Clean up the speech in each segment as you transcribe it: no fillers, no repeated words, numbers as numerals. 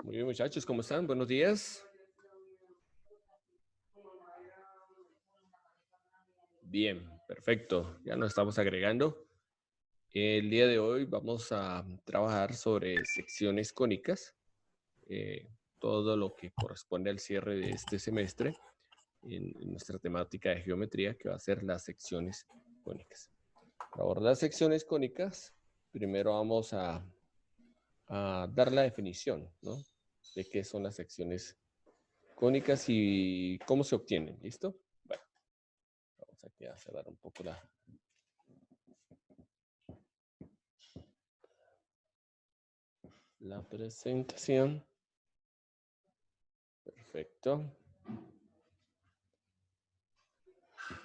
Muy bien, muchachos, ¿cómo están? Buenos días. Bien, perfecto. Ya nos estamos agregando. El día de hoy vamos a trabajar sobre secciones cónicas, todo lo que corresponde al cierre de este semestre en nuestra temática de geometría, que va a ser las secciones cónicas. Para abordar secciones cónicas, primero vamos a dar la definición, ¿no? De qué son las secciones cónicas y cómo se obtienen. ¿Listo? Bueno, vamos aquí a cerrar un poco la presentación. Perfecto.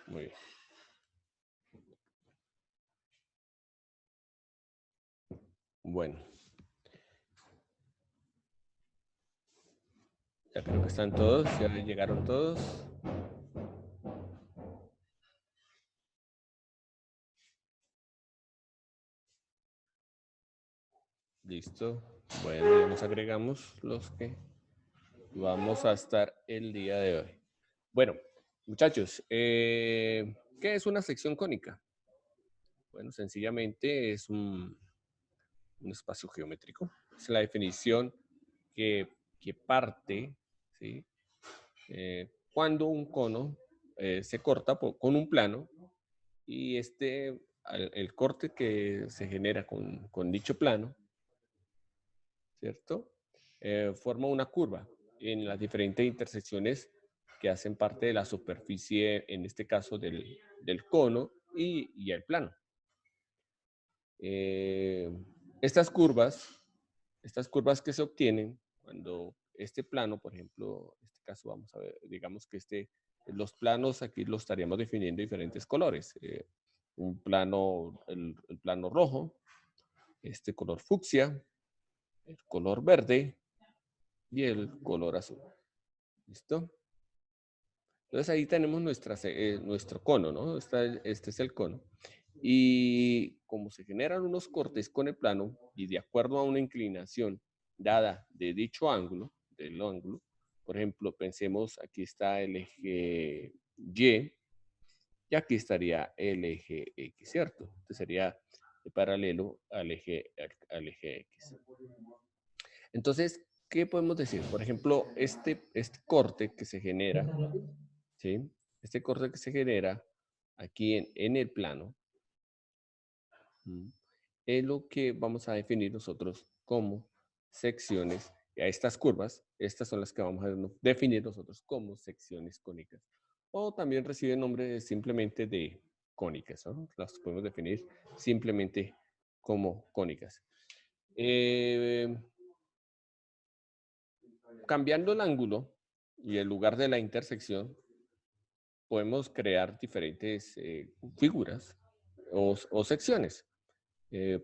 Muy bien. Bueno. Ya creo que están todos. Ya llegaron todos. Listo. Bueno, ya nos agregamos los que vamos a estar el día de hoy. Bueno, muchachos, ¿qué es una sección cónica? Bueno, sencillamente es un espacio geométrico. Es la definición que parte, ¿sí? Cuando un cono se corta con un plano y el corte que se genera con dicho plano, ¿cierto? Forma una curva en las diferentes intersecciones que hacen parte de la superficie, en este caso del cono y el plano. Estas curvas que se obtienen cuando este plano, por ejemplo, en este caso vamos a ver, digamos que los planos aquí los estaríamos definiendo diferentes colores. Un plano, el plano rojo, este color fucsia, el color verde y el color azul. ¿Listo? Entonces ahí tenemos nuestro cono, ¿no? Este es el cono. Y como se generan unos cortes con el plano y de acuerdo a una inclinación dada de dicho ángulo, del ángulo, por ejemplo, pensemos, aquí está el eje Y y aquí estaría el eje X, ¿cierto? Este sería paralelo al eje X. Entonces, ¿qué podemos decir? Por ejemplo, este corte que se genera, ¿sí? Este corte que se genera aquí en el plano, es lo que vamos a definir nosotros como secciones. A estas curvas, estas son las que vamos a definir nosotros como secciones cónicas. O también recibe nombre simplemente de cónicas, ¿no? Las podemos definir simplemente como cónicas. Cambiando el ángulo y el lugar de la intersección, podemos crear diferentes figuras o secciones.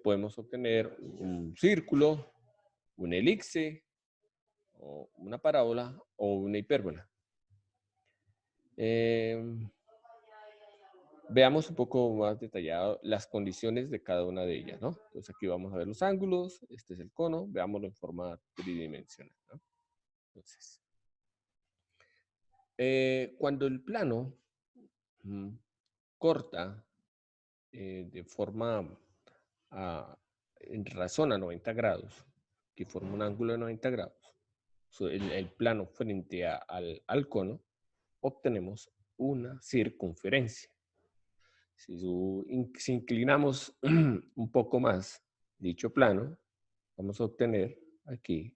Podemos obtener un círculo, un elipse, o una parábola o una hipérbola. Veamos un poco más detallado las condiciones de cada una de ellas, ¿no? Entonces aquí vamos a ver los ángulos, este es el cono, veámoslo en forma tridimensional, ¿no? Entonces, Cuando el plano corta de forma en razón a 90 grados, que forma un ángulo de 90 grados, el plano frente al cono, obtenemos una circunferencia. Si inclinamos un poco más dicho plano, vamos a obtener aquí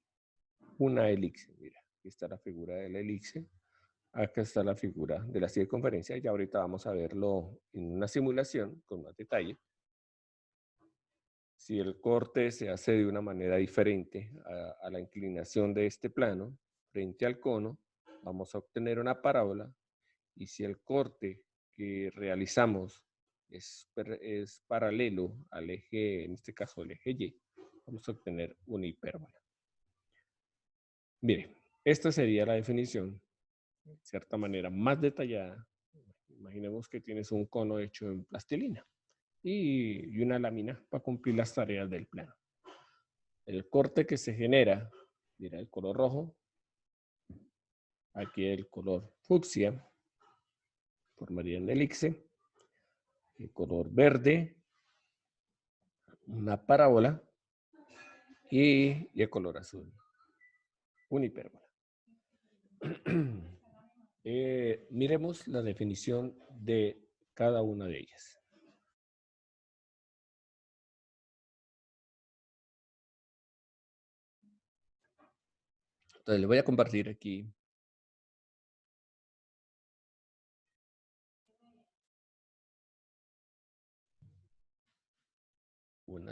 una elipse. Mira, aquí está la figura de la elipse. Acá está la figura de la circunferencia. Y ahorita vamos a verlo en una simulación con más detalle. Si el corte se hace de una manera diferente a la inclinación de este plano frente al cono, vamos a obtener una parábola. Y si el corte que realizamos es paralelo al eje, en este caso el eje Y, vamos a obtener una hipérbola. Mire, esta sería la definición, de cierta manera, más detallada. Imaginemos que tienes un cono hecho en plastilina y una lámina para cumplir las tareas del plano. El corte que se genera, mira, el color rojo, aquí el color fucsia, formaría una elipse, el color verde, una parábola, y el color azul, una hipérbola. Miremos la definición de cada una de ellas. Entonces, le voy a compartir aquí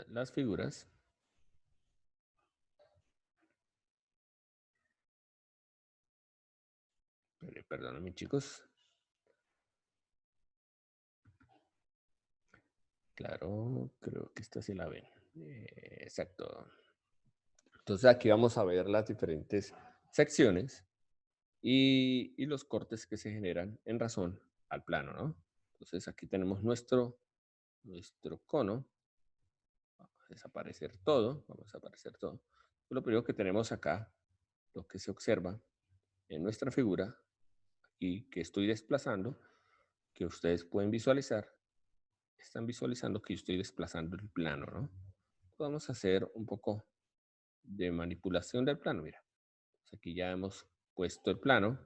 las figuras. Perdónenme, chicos. Claro, creo que esta sí la ven. Exacto. Entonces, aquí vamos a ver las diferentes secciones y los cortes que se generan en razón al plano, ¿no? Entonces, aquí tenemos nuestro cono. Vamos a desaparecer todo. Lo primero que tenemos acá, lo que se observa en nuestra figura, y que estoy desplazando, que ustedes pueden visualizar, están visualizando que yo estoy desplazando el plano, ¿no? Vamos a hacer un poco de manipulación del plano, mira. Pues aquí ya hemos puesto el plano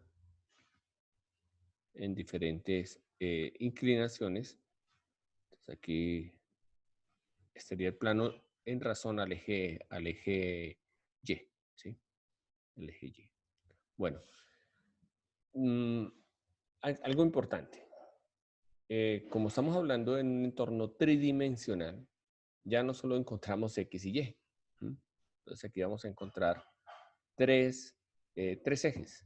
en diferentes inclinaciones. Entonces aquí estaría el plano en razón al eje Y, ¿sí? El eje Y. Bueno, algo importante. Como estamos hablando en un entorno tridimensional, ya no solo encontramos X y Y. Entonces aquí vamos a encontrar tres ejes.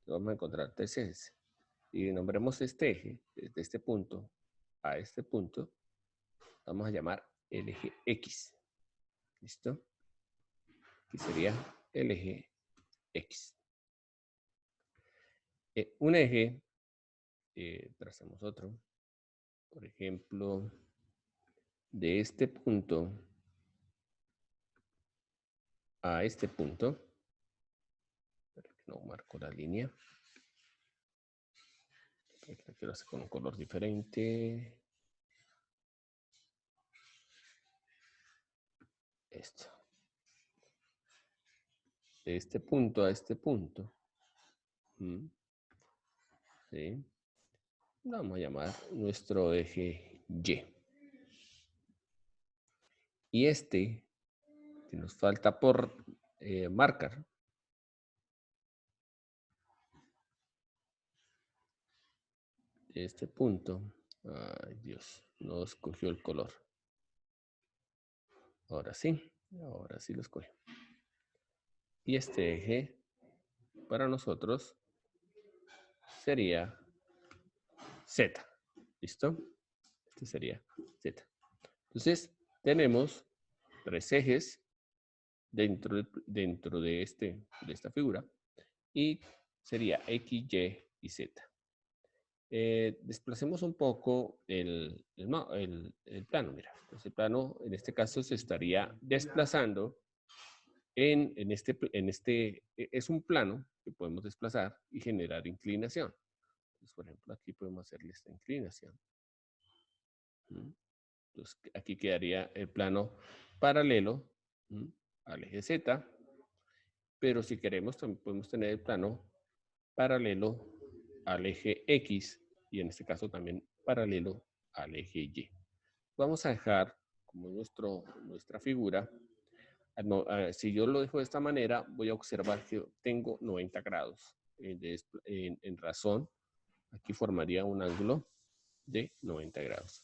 Vamos a encontrar tres ejes. Y nombremos este eje, desde este punto a este punto, vamos a llamar el eje X. ¿Listo? Aquí sería el eje X. Un eje, trazamos otro, por ejemplo, de este punto a este punto. No marco la línea. La quiero hacer con un color diferente. Esto. De este punto a este punto. ¿Sí? Vamos a llamar nuestro eje Y. Y este, que nos falta por marcar, de este punto, ay Dios, no escogió el color. Ahora sí lo escogió. Y este eje, para nosotros, sería Z. ¿Listo? Este sería Z. Entonces, tenemos tres ejes dentro de esta figura y sería X, Y y Z. Desplacemos un poco el plano, mira. Entonces el plano en este caso se estaría desplazando es un plano que podemos desplazar y generar inclinación. Entonces, por ejemplo, aquí podemos hacerle esta inclinación. Entonces, aquí quedaría el plano paralelo al eje Z, pero si queremos también podemos tener el plano paralelo al eje X y en este caso también paralelo al eje Y. Vamos a dejar como nuestra figura. Si yo lo dejo de esta manera, voy a observar que tengo 90 grados. En razón, aquí formaría un ángulo de 90 grados.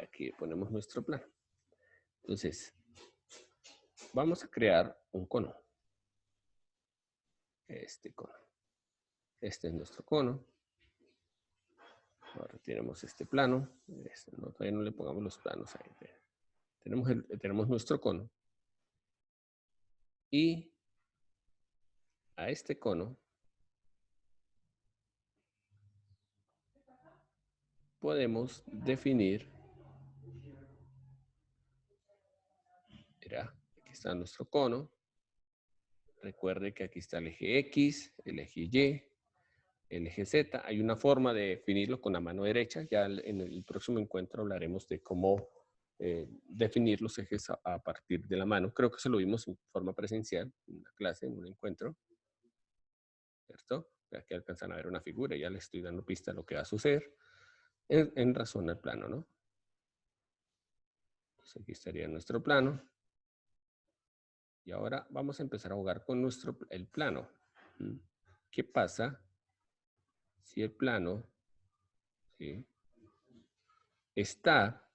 Aquí ponemos nuestro plano. Entonces, vamos a crear un cono. Este cono. Este es nuestro cono. Ahora tenemos este plano. Todavía no le pongamos los planos ahí. Tenemos nuestro cono. Y a este cono podemos definir. Mira, aquí está nuestro cono. Recuerde que aquí está el eje X, el eje Y, el eje Z. Hay una forma de definirlo con la mano derecha. Ya en el próximo encuentro hablaremos de cómo definir los ejes a partir de la mano. Creo que se lo vimos en forma presencial, en una clase, en un encuentro. ¿Cierto? Aquí alcanzan a ver una figura. Ya les estoy dando pista de lo que va a suceder en razón al plano, ¿no? Entonces aquí estaría nuestro plano. Y ahora vamos a empezar a jugar con el plano. ¿Qué pasa si el plano, ¿sí?, está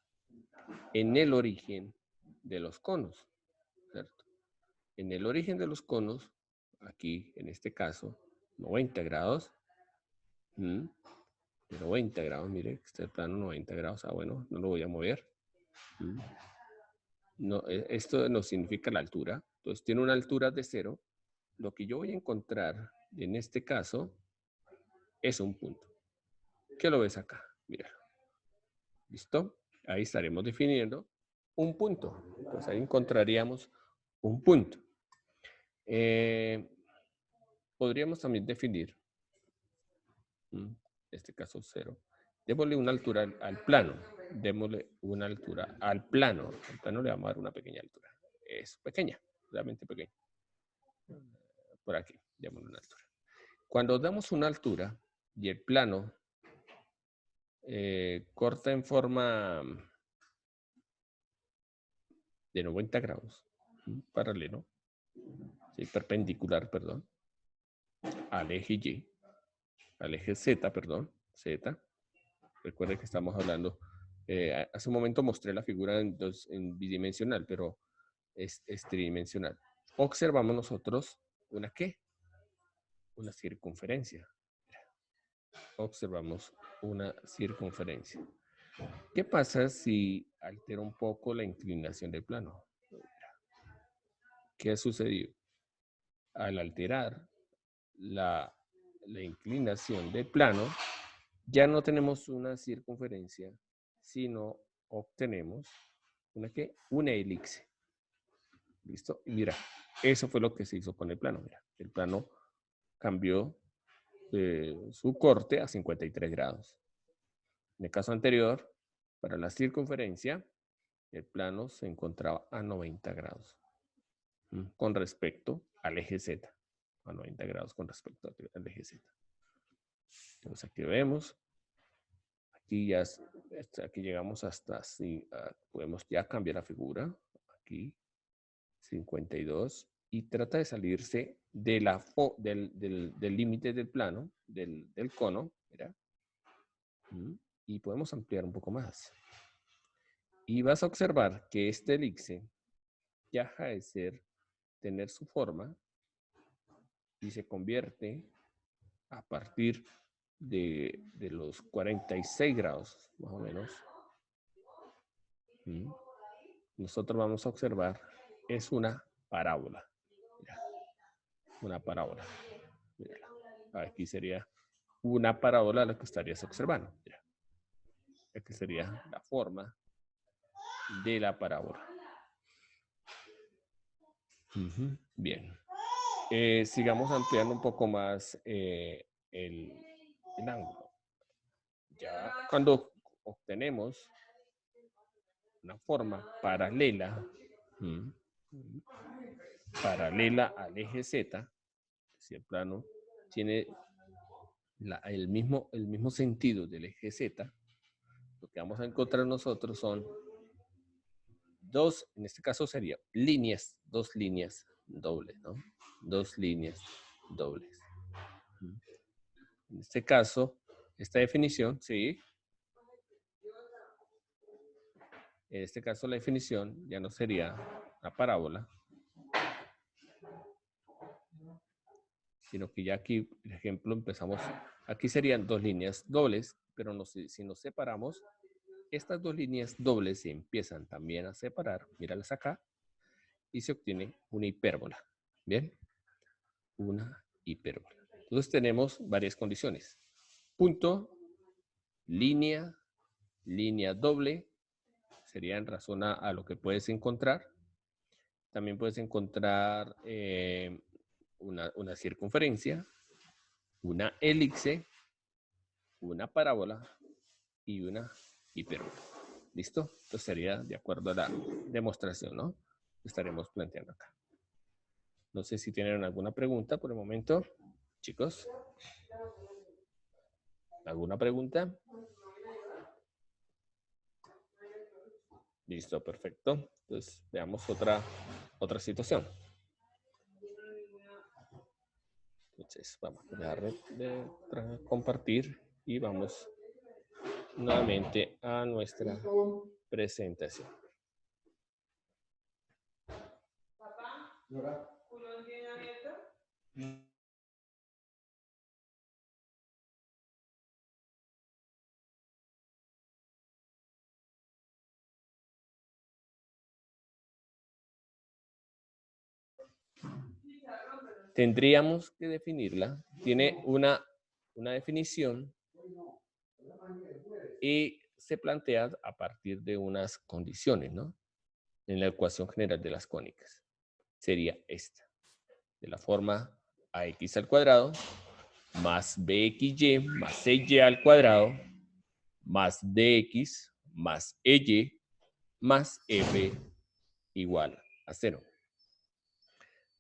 en el origen de los conos? ¿Cierto? En el origen de los conos, aquí en este caso, 90 grados. De 90 grados, mire, está el plano 90 grados. Ah, bueno, no lo voy a mover. No, esto no significa la altura. Entonces tiene una altura de 0. Lo que yo voy a encontrar en este caso es un punto. ¿Qué lo ves acá? Mira. ¿Listo? Ahí estaremos definiendo un punto. Entonces ahí encontraríamos un punto. Podríamos también definir, en este caso 0. Démosle una altura al plano. Démosle una altura al plano. Al plano le vamos a dar una pequeña altura. Es pequeña, realmente pequeña. Por aquí, démosle una altura. Cuando damos una altura y el plano corta en forma de 90 grados, paralelo, ¿sí?, perpendicular, perdón, al eje Y, al eje Z, perdón, Z. Recuerden que estamos hablando, hace un momento mostré la figura en bidimensional, pero es tridimensional. Observamos nosotros una ¿qué? Una circunferencia. Observamos una circunferencia. ¿Qué pasa si altero un poco la inclinación del plano? ¿Qué ha sucedido? Al alterar la inclinación del plano, ya no tenemos una circunferencia, sino obtenemos una ¿qué? Una elipse. ¿Listo? Y mira, eso fue lo que se hizo con el plano. Mira, el plano cambió su corte a 53 grados. En el caso anterior, para la circunferencia, el plano se encontraba a 90 grados con respecto al eje Z. A 90 grados con respecto al eje Z. Entonces aquí vemos. Aquí llegamos hasta así. Podemos ya cambiar la figura. Aquí, 52. Y trata de salirse de del límite del plano, del cono. Mira. Y podemos ampliar un poco más. Y vas a observar que este elipse ya deja de tener su forma y se convierte a partir de los 46 grados, más o menos. Nosotros vamos a observar es una parábola. Mira, una parábola. Mírala. Aquí sería una parábola la que estarías observando. Mira. Aquí sería la forma de la parábola. Bien. Sigamos ampliando un poco más el ángulo. Ya cuando obtenemos una forma paralela, paralela al eje Z, si el plano tiene el mismo sentido del eje Z, lo que vamos a encontrar nosotros son dos, en este caso sería líneas, dos líneas dobles, ¿no? Dos líneas dobles. En este caso, esta definición, sí. En este caso, la definición ya no sería una parábola, sino que ya aquí, por ejemplo, empezamos, aquí serían dos líneas dobles, pero no, si nos separamos, estas dos líneas dobles se empiezan también a separar, míralas acá, y se obtiene una hipérbola. ¿Bien? Una hipérbola. Entonces tenemos varias condiciones. Punto, línea, línea doble, sería en razón a lo que puedes encontrar. También puedes encontrar una circunferencia, una elipse, una parábola y una hipérbola. ¿Listo? Esto sería de acuerdo a la demostración, ¿no? Que estaremos planteando acá. No sé si tienen alguna pregunta por el momento, chicos. ¿Alguna pregunta? Listo, perfecto. Entonces, veamos otra situación. Entonces, vamos a dejar de compartir y vamos nuevamente a nuestra presentación. Tendríamos que definirla. Tiene una definición y se plantea a partir de unas condiciones, ¿no? En la ecuación general de las cónicas. Sería esta. De la forma ax al cuadrado más bxy más cy al cuadrado más dx más ey más f igual a 0.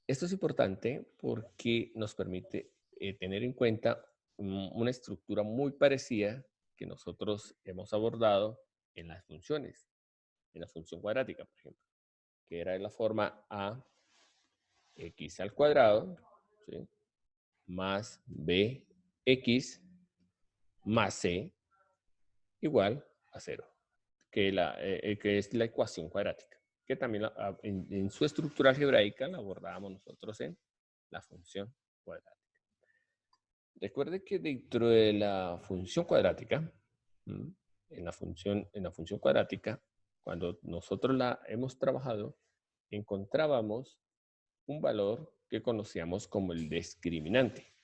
Esto es importante porque nos permite tener en cuenta una estructura muy parecida que nosotros hemos abordado en las funciones, en la función cuadrática, por ejemplo, que era de la forma a x al cuadrado, ¿sí? Más bx más c igual a 0, que es la ecuación cuadrática, que también en su estructura algebraica la abordábamos nosotros en la función cuadrática. Recuerde que dentro de la función cuadrática, en la función cuadrática, cuando nosotros la hemos trabajado, encontrábamos un valor que conocíamos como el discriminante.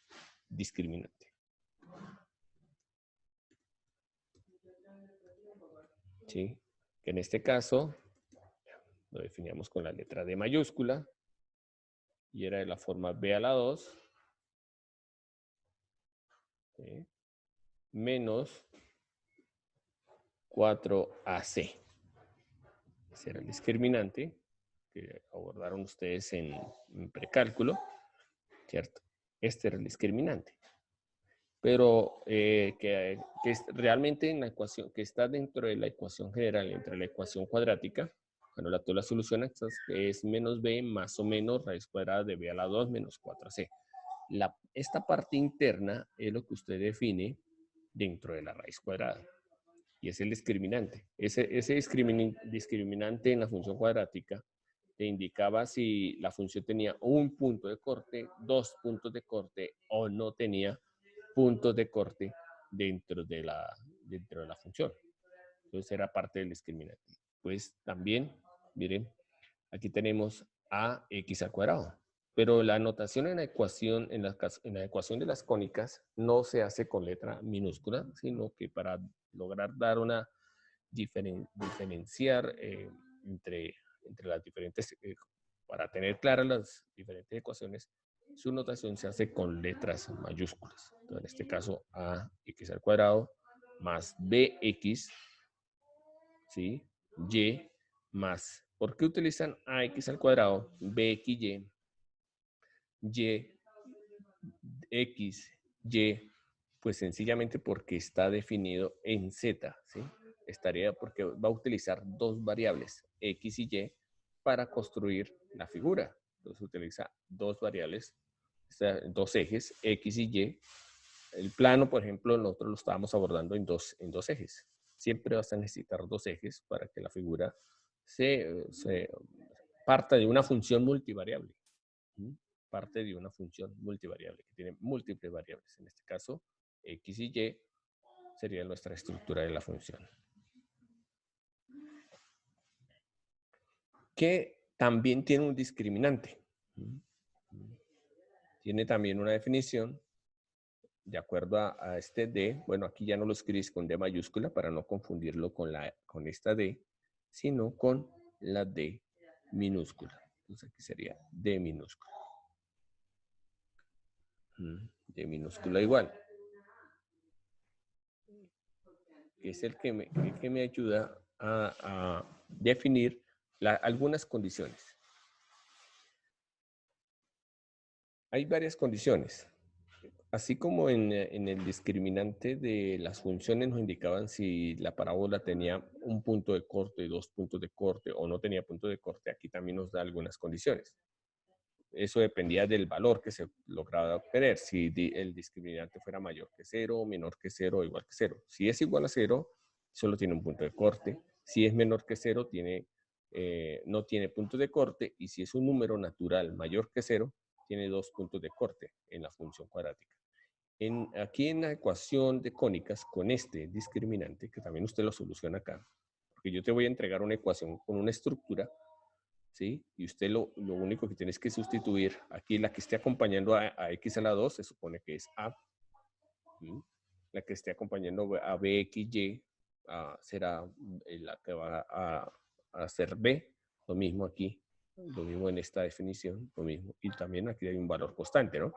¿Sí? Que en este caso lo definíamos con la letra D mayúscula y era de la forma B a la 2, ¿sí? Menos 4AC. Ese era el discriminante que abordaron ustedes en precálculo, ¿cierto? Este era el discriminante. Pero que es realmente en la ecuación, que está dentro de la ecuación general, entre la ecuación cuadrática, cuando tú la solucionas, es menos b más o menos raíz cuadrada de b a la 2 menos 4c. Esta parte interna es lo que usted define dentro de la raíz cuadrada. Y es el discriminante. Ese discriminante en la función cuadrática te indicaba si la función tenía un punto de corte, dos puntos de corte o no tenía puntos de corte dentro de la función. Entonces era parte del discriminante. Pues también, miren, aquí tenemos ax al cuadrado. Pero la anotación en la ecuación, en la ecuación de las cónicas no se hace con letra minúscula, sino que para lograr dar una diferenciar entre las diferentes, para tener claras las diferentes ecuaciones, su notación se hace con letras mayúsculas. Entonces, en este caso, ax al cuadrado más bx, ¿sí? Y más. ¿Por qué utilizan ax al cuadrado, bxy, y, x, y? Pues sencillamente porque está definido en z, ¿sí? Estaría porque va a utilizar dos variables, x y y, para construir la figura. Entonces utiliza dos variables, dos ejes, x y y. El plano, por ejemplo, nosotros lo estábamos abordando en dos ejes. Siempre vas a necesitar dos ejes para que la figura se parta de una función multivariable. Parte de una función multivariable que tiene múltiples variables. En este caso, x y y sería nuestra estructura de la función. Que también tiene un discriminante. Tiene también una definición de acuerdo a este D. Bueno, aquí ya no lo escribís con D mayúscula para no confundirlo con esta D, sino con la D minúscula. Entonces aquí sería D minúscula. D minúscula igual. Que es el que me ayuda a definir algunas condiciones. Hay varias condiciones. Así como en el discriminante de las funciones nos indicaban si la parábola tenía un punto de corte, dos puntos de corte o no tenía punto de corte, aquí también nos da algunas condiciones. Eso dependía del valor que se lograba obtener, si el discriminante fuera mayor que 0, menor que 0 o igual que 0. Si es igual a 0, solo tiene un punto de corte. Si es menor que 0, no tiene punto de corte. Y si es un número natural mayor que 0, tiene dos puntos de corte en la función cuadrática. Aquí en la ecuación de cónicas, con este discriminante, que también usted lo soluciona acá, porque yo te voy a entregar una ecuación con una estructura, ¿sí? Y usted lo único que tienes que sustituir, aquí la que esté acompañando a x a la 2, se supone que es a. ¿Sí? La que esté acompañando a bxy será la que va a ser b. Lo mismo aquí, lo mismo en esta definición, lo mismo. Y también aquí hay un valor constante, ¿no?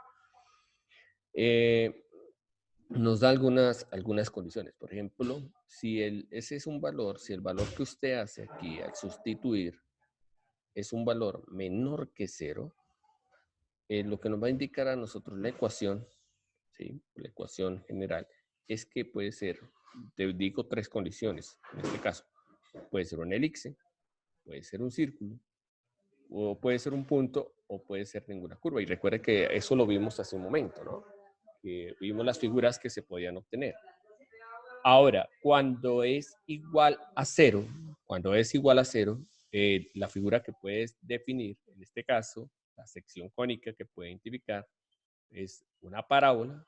Nos da algunas condiciones. Por ejemplo, si ese es un valor, si el valor que usted hace aquí al sustituir es un valor menor que 0, lo que nos va a indicar a nosotros la ecuación, ¿sí? La ecuación general, es que puede ser, te digo tres condiciones, en este caso, puede ser una elipse, puede ser un círculo, o puede ser un punto, o puede ser ninguna curva. Y recuerde que eso lo vimos hace un momento, ¿no? Que vimos las figuras que se podían obtener. Ahora, cuando es igual a 0, la figura que puedes definir, en este caso, la sección cónica que puede identificar, es una parábola,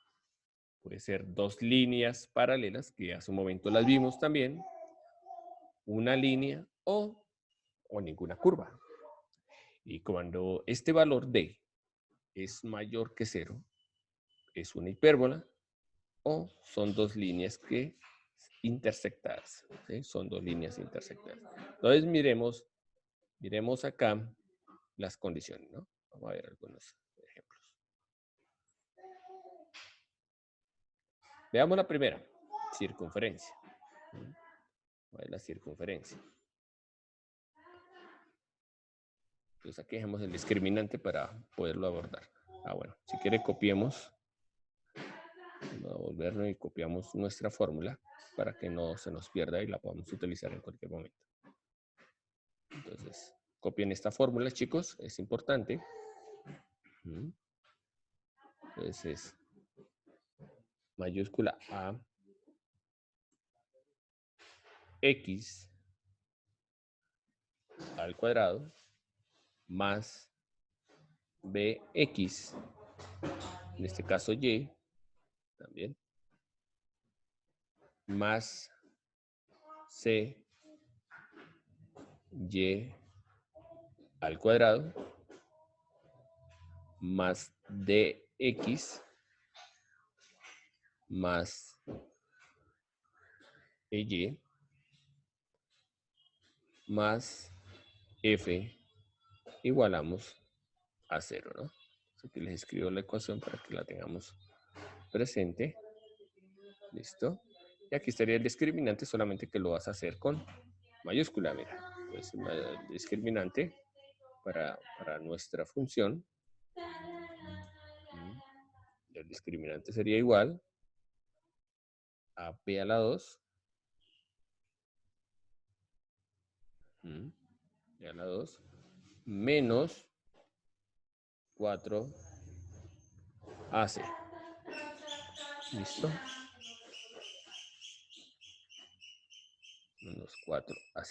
puede ser dos líneas paralelas, que hace un momento las vimos también, una línea o ninguna curva. Y cuando este valor D es mayor que 0, es una hipérbola o son dos líneas que intersectadas, ¿sí? Son dos líneas intersectadas. Entonces miremos acá las condiciones, ¿no? Vamos a ver algunos ejemplos. Veamos la primera, circunferencia. Vamos a ver la circunferencia. Entonces aquí dejamos el discriminante para poderlo abordar. Bueno, si quiere copiemos. Vamos a volverlo y copiamos nuestra fórmula para que no se nos pierda y la podamos utilizar en cualquier momento. Entonces, copien esta fórmula, chicos, es importante. Entonces es mayúscula A x al cuadrado más bx, en este caso y, también, más c y al cuadrado más dx más y más F igualamos a 0, ¿no? Aquí les escribo la ecuación para que la tengamos presente. ¿Listo? Y aquí estaría el discriminante, solamente que lo vas a hacer con mayúscula, mira. Pues el discriminante para nuestra función. El discriminante sería igual a P a la 2. P a la 2 menos 4 AC. ¿Listo? Menos 4 AC.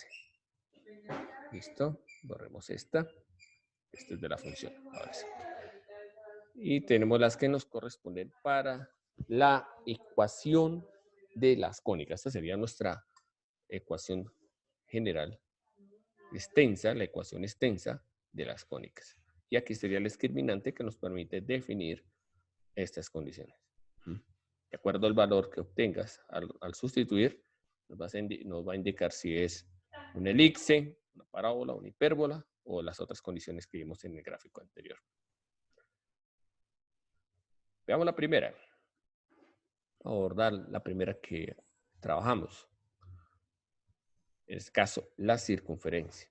¿Listo? Borremos esta. Esta es de la función. Ahora sí. Y tenemos las que nos corresponden para la ecuación de las cónicas. Esta sería nuestra ecuación general extensa, la ecuación extensa de las cónicas. Y aquí sería el discriminante que nos permite definir estas condiciones. De acuerdo al valor que obtengas al sustituir, nos va a indicar si es un elipse, una parábola, una hipérbola o las otras condiciones que vimos en el gráfico anterior. Veamos la primera. Vamos a abordar la primera que trabajamos. En este caso, la circunferencia.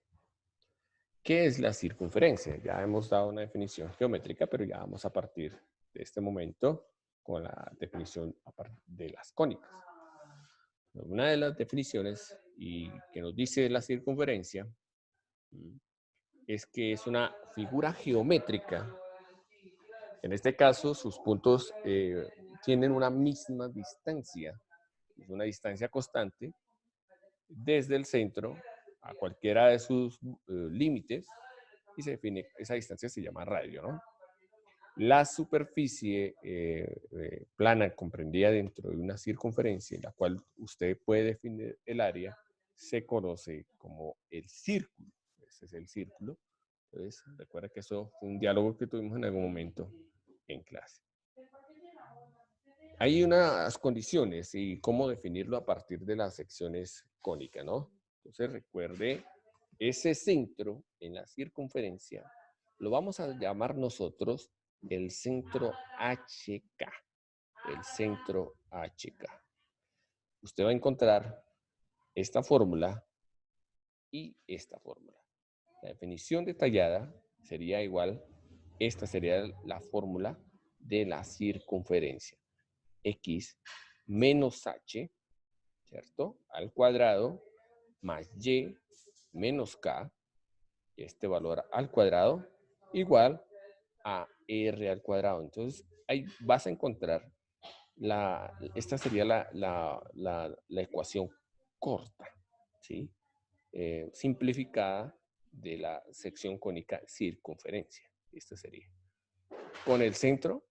¿Qué es la circunferencia? Ya hemos dado una definición geométrica, pero ya vamos a partir de este momento con la definición de las cónicas. Una de las definiciones y que nos dice la circunferencia es que es una figura geométrica. En este caso, sus puntos tienen una misma distancia, es una distancia constante, desde el centro a cualquiera de sus límites, y se define, esa distancia se llama radio, ¿no? La superficie plana comprendida dentro de una circunferencia en la cual usted puede definir el área se conoce como el círculo. Ese es el círculo. Entonces, recuerda que eso fue un diálogo que tuvimos en algún momento en clase. Hay unas condiciones y cómo definirlo a partir de las secciones cónicas, ¿no? Entonces, recuerde, ese centro en la circunferencia lo vamos a llamar nosotros el centro HK. El centro HK. Usted va a encontrar esta fórmula y esta fórmula. La definición detallada sería igual, esta sería la fórmula de la circunferencia. X menos H, ¿cierto? Al cuadrado más Y menos K, este valor al cuadrado, igual a R al cuadrado. Entonces, ahí vas a encontrar, esta sería la ecuación corta, ¿sí? Simplificada de la sección cónica circunferencia. Esta sería. Con el centro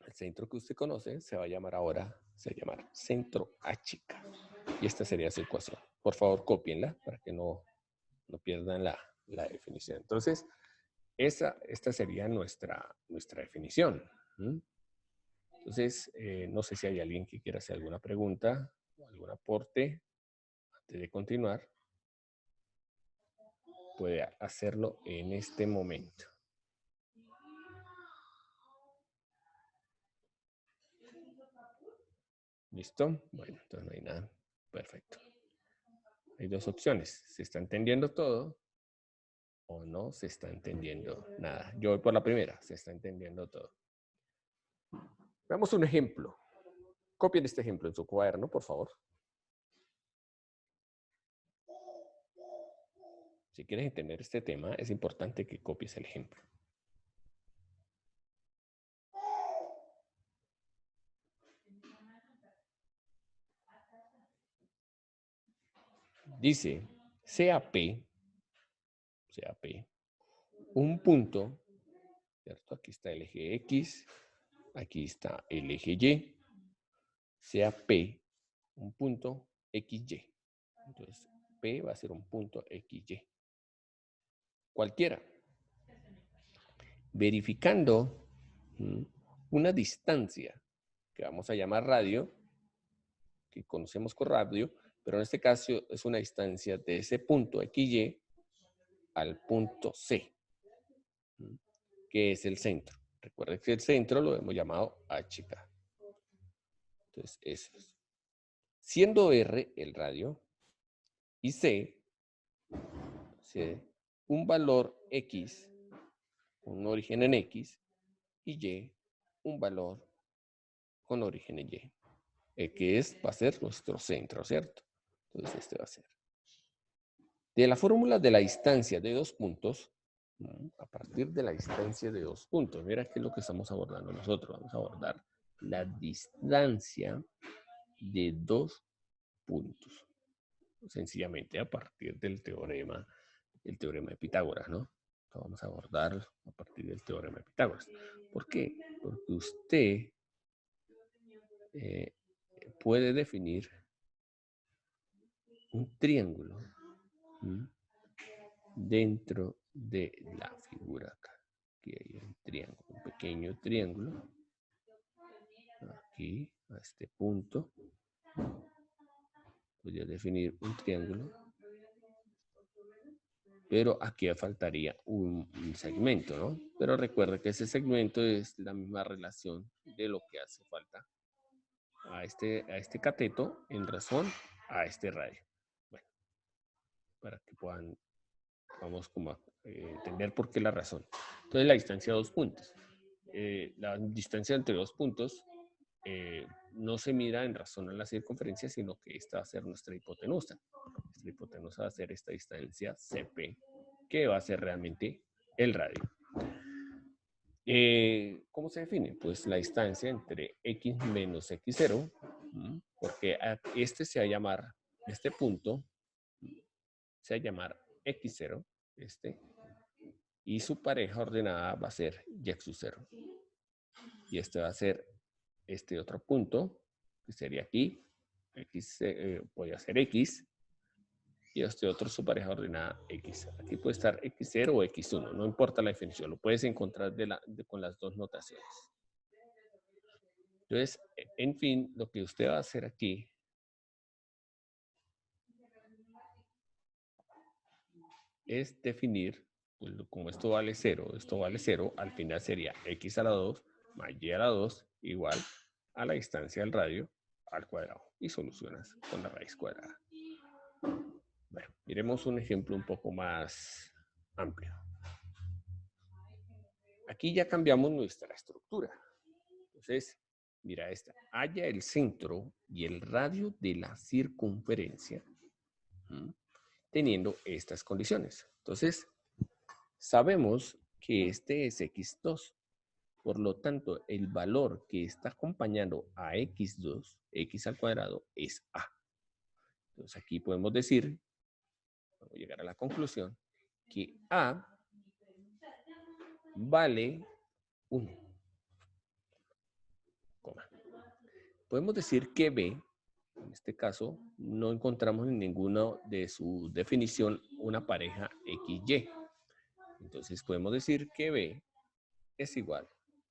que usted conoce se va a llamar ahora, se va a llamar centro HK. Y esta sería su ecuación. Por favor, cópienla para que no pierdan la definición. Entonces, esta sería nuestra definición. Entonces, no sé si hay alguien que quiera hacer alguna pregunta o algún aporte antes de continuar. Puede hacerlo en este momento. ¿Listo? Bueno, entonces no hay nada. Perfecto. Hay dos opciones. ¿Se está entendiendo todo o no se está entendiendo nada? Yo voy por la primera. Se está entendiendo todo. Veamos un ejemplo. Copien este ejemplo en su cuaderno, por favor. Si quieres entender este tema, es importante que copies el ejemplo. Dice, CAP, un punto, ¿cierto? Aquí está el eje X, aquí está el eje Y, CAP, un punto XY. Entonces, P va a ser un punto XY. Cualquiera. Verificando una distancia que vamos a llamar radio, que conocemos con radio, Pero en este caso es una distancia de ese punto XY al punto C, que es el centro. Recuerden que el centro lo hemos llamado HK. Entonces, eso es. Siendo R el radio y C, un valor X, un origen en X, y Y, un valor con origen en Y, que va a ser nuestro centro, ¿cierto? Entonces, este va a ser. De la fórmula de la distancia de dos puntos, a partir de la distancia de dos puntos, mira qué es lo que estamos abordando nosotros. Vamos a abordar la distancia de dos puntos. Sencillamente a partir del teorema, el teorema de Pitágoras, ¿no? Lo vamos a abordar a partir del teorema de Pitágoras. ¿Por qué? Porque usted puede definir un triángulo dentro de la figura acá. Aquí hay un triángulo, un pequeño triángulo. Aquí, a este punto. Voy a definir un triángulo. Pero aquí faltaría un segmento, ¿no? Pero recuerda que ese segmento es la misma relación de lo que hace falta a este cateto en razón a este radio. Bueno, para que puedan, vamos como a entender por qué la razón. Entonces la distancia de dos puntos. La distancia entre dos puntos no se mira en razón a la circunferencia, sino que esta va a ser nuestra hipotenusa. Nuestra hipotenusa va a ser esta distancia CP, que va a ser realmente el radio. ¿Cómo se define? Pues la distancia entre x menos x0, porque este se va a llamar, este punto se va a llamar x0, y su pareja ordenada va a ser y sub 0. Y este va a ser este otro punto, que sería aquí, x, podría ser x, y este otro su pareja ordenada x. Aquí puede estar x0 o x1, no importa la definición, lo puedes encontrar con las dos notaciones. Entonces, en fin, lo que usted va a hacer aquí es definir, pues, como esto vale 0, al final sería x a la 2 más y a la 2 igual a la distancia del radio al cuadrado. Y solucionas con la raíz cuadrada. Bueno, miremos un ejemplo un poco más amplio. Aquí ya cambiamos nuestra estructura. Entonces, mira esta. Halla el centro y el radio de la circunferencia teniendo estas condiciones. Entonces, sabemos que este es x2. Por lo tanto, el valor que está acompañando a x2, x al cuadrado, es a. Entonces, aquí podemos decir, vamos a llegar a la conclusión, que a vale 1. Podemos decir que b, en este caso, no encontramos en ninguna de su definición una pareja XY. Entonces podemos decir que b es igual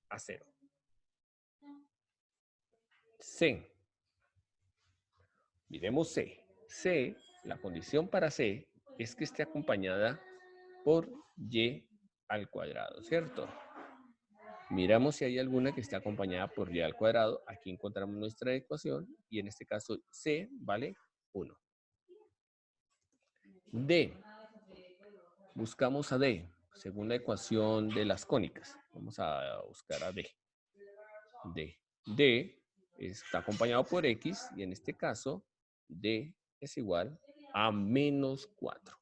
a 0. C. Miremos C. C, la condición para C es que esté acompañada por y al cuadrado, ¿cierto? Miramos si hay alguna que esté acompañada por y al cuadrado. Aquí encontramos nuestra ecuación y en este caso C vale 1. D. Buscamos a D según la ecuación de las cónicas. Vamos a buscar a D. D está acompañado por X y en este caso D es igual a menos 4.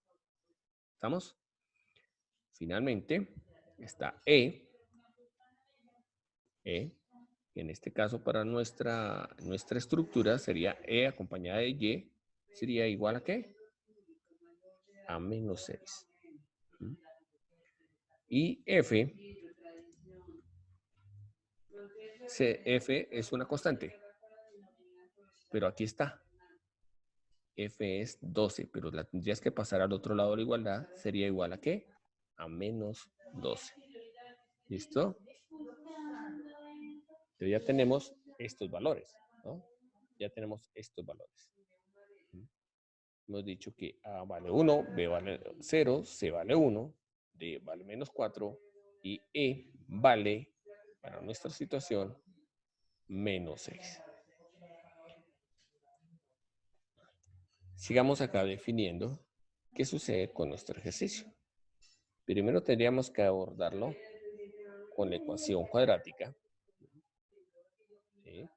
¿Estamos? Finalmente está E, que en este caso para nuestra estructura sería E acompañada de Y, sería igual a ¿qué? A menos 6. Y F es una constante, pero aquí está. F es 12, pero la tendrías que pasar al otro lado de la igualdad, sería igual a ¿qué? A menos 12. ¿Listo? Entonces ya tenemos estos valores, ¿no? Ya tenemos estos valores. hemos dicho que A vale 1, B vale 0, C vale 1, D vale menos 4 y E vale, para nuestra situación, menos 6. Sigamos acá definiendo qué sucede con nuestro ejercicio. Primero tendríamos que abordarlo con la ecuación cuadrática. ¿Sí?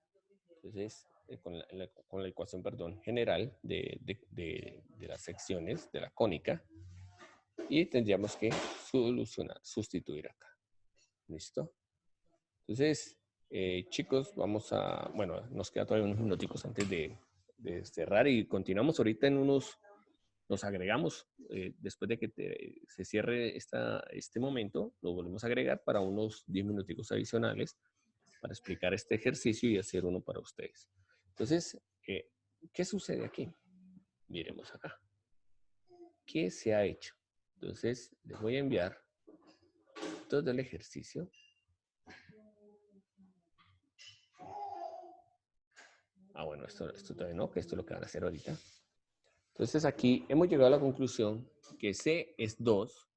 Entonces, con la ecuación, perdón, general de las secciones de la cónica. Y tendríamos que solucionar, sustituir acá. ¿Listo? Entonces, chicos, vamos a, bueno, nos queda todavía unos minuticos antes de cerrar y continuamos ahorita en unos, nos agregamos, después de que se cierre este momento, lo volvemos a agregar para unos 10 minuticos adicionales para explicar este ejercicio y hacer uno para ustedes. Entonces, ¿qué sucede aquí? Miremos acá. ¿Qué se ha hecho? Entonces, les voy a enviar todo el ejercicio. Bueno, esto todavía no, que esto es lo que van a hacer ahorita. Entonces aquí hemos llegado a la conclusión que C es 2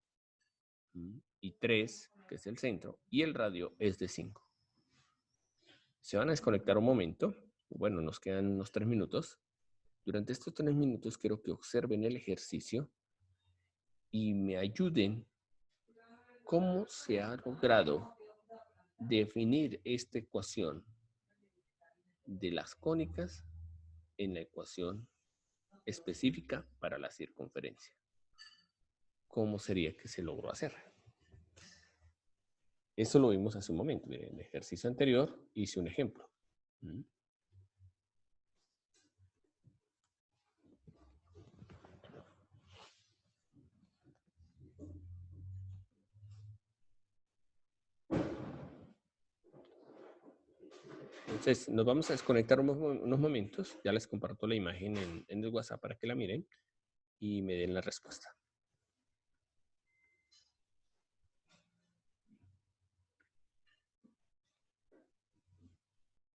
y 3, que es el centro, y el radio es de 5. Se van a desconectar un momento. Bueno, nos quedan unos 3 minutos. Durante estos 3 minutos quiero que observen el ejercicio y me ayuden cómo se ha logrado definir esta ecuación de las cónicas en la ecuación específica para la circunferencia. ¿Cómo sería que se logró hacer? Eso lo vimos hace un momento. En el ejercicio anterior hice un ejemplo. Entonces, nos vamos a desconectar unos momentos. Ya les comparto la imagen en el WhatsApp para que la miren y me den la respuesta.